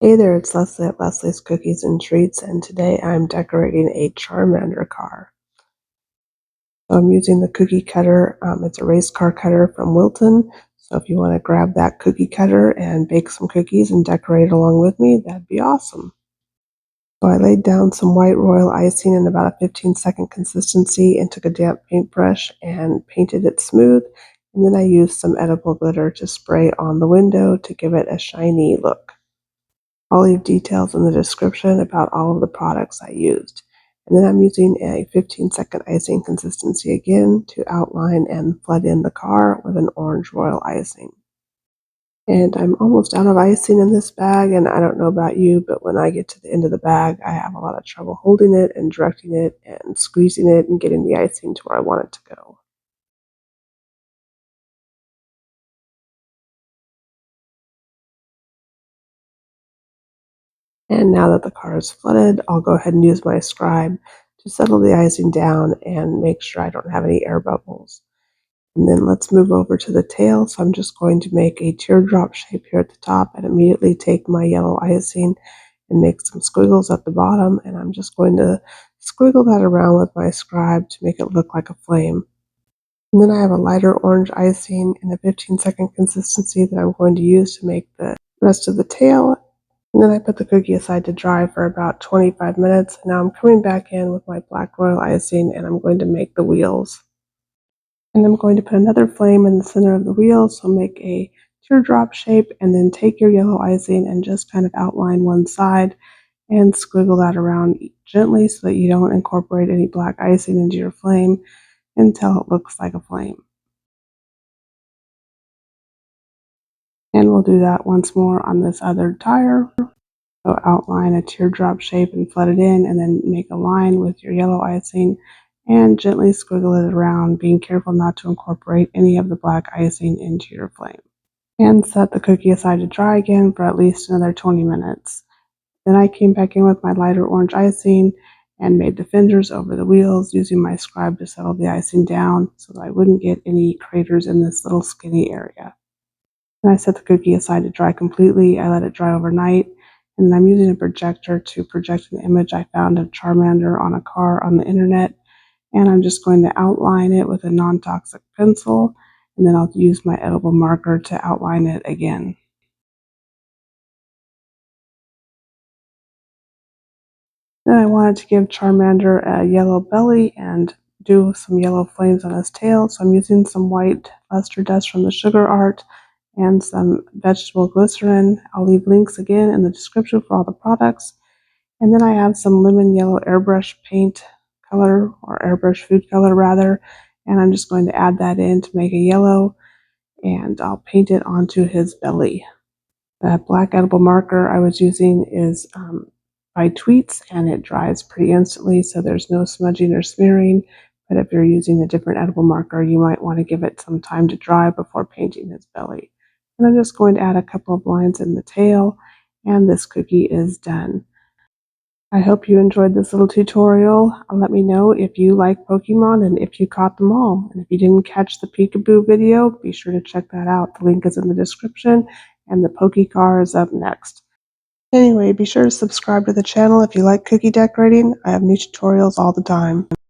Hey there, it's Leslie at Leslie's Cookies and Treats, and today I'm decorating a Charmander car. So I'm using the cookie cutter. It's a race car cutter from Wilton. So if you want to grab that cookie cutter and bake some cookies and decorate along with me, that'd be awesome. So I laid down some white royal icing in about a 15-second consistency and took a damp paintbrush and painted it smooth. And then I used some edible glitter to spray on the window to give it a shiny look. I'll leave details in the description about all of the products I used. And then I'm using a 15-second icing consistency again to outline and flood in the car with an orange royal icing. And I'm almost out of icing in this bag, and I don't know about you, but when I get to the end of the bag, I have a lot of trouble holding it and directing it and squeezing it and getting the icing to where I want it to go. And now that the car is flooded, I'll go ahead and use my scribe to settle the icing down and make sure I don't have any air bubbles. And then let's move over to the tail. So I'm just going to make a teardrop shape here at the top and immediately take my yellow icing and make some squiggles at the bottom. And I'm just going to squiggle that around with my scribe to make it look like a flame. And then I have a lighter orange icing in a 15-second consistency that I'm going to use to make the rest of the tail. And then I put the cookie aside to dry for about 25 minutes. Now I'm coming back in with my black royal icing and I'm going to make the wheels. And I'm going to put another flame in the center of the wheel, so make a teardrop shape and then take your yellow icing and just kind of outline one side and squiggle that around gently so that you don't incorporate any black icing into your flame until it looks like a flame. And we'll do that once more on this other tire. So outline a teardrop shape and flood it in, and then make a line with your yellow icing and gently squiggle it around, being careful not to incorporate any of the black icing into your flame. And set the cookie aside to dry again for at least another 20 minutes. Then I came back in with my lighter orange icing and made the fenders over the wheels using my scribe to settle the icing down so that I wouldn't get any craters in this little skinny area. Then I set the cookie aside to dry completely. I let it dry overnight, and I'm using a projector to project an image I found of Charmander on a car on the internet, and I'm just going to outline it with a non-toxic pencil, and then I'll use my edible marker to outline it again. Then I wanted to give Charmander a yellow belly and do some yellow flames on his tail, so I'm using some white luster dust from the sugar art and some vegetable glycerin. I'll leave links again in the description for all the products. And then I have some lemon yellow airbrush paint color, or airbrush food color rather, and I'm just going to add that in to make a yellow, and I'll paint it onto his belly. The black edible marker I was using is by Tweets, and it dries pretty instantly, so there's no smudging or smearing. But if you're using a different edible marker, you might want to give it some time to dry before painting his belly. And I'm just going to add a couple of lines in the tail, and this cookie is done. I hope you enjoyed this little tutorial. Let me know if you like Pokemon and if you caught them all. And if you didn't catch the Peekaboo video, be sure to check that out. The link is in the description, and the Poke Car is up next. Anyway, be sure to subscribe to the channel if you like cookie decorating. I have new tutorials all the time.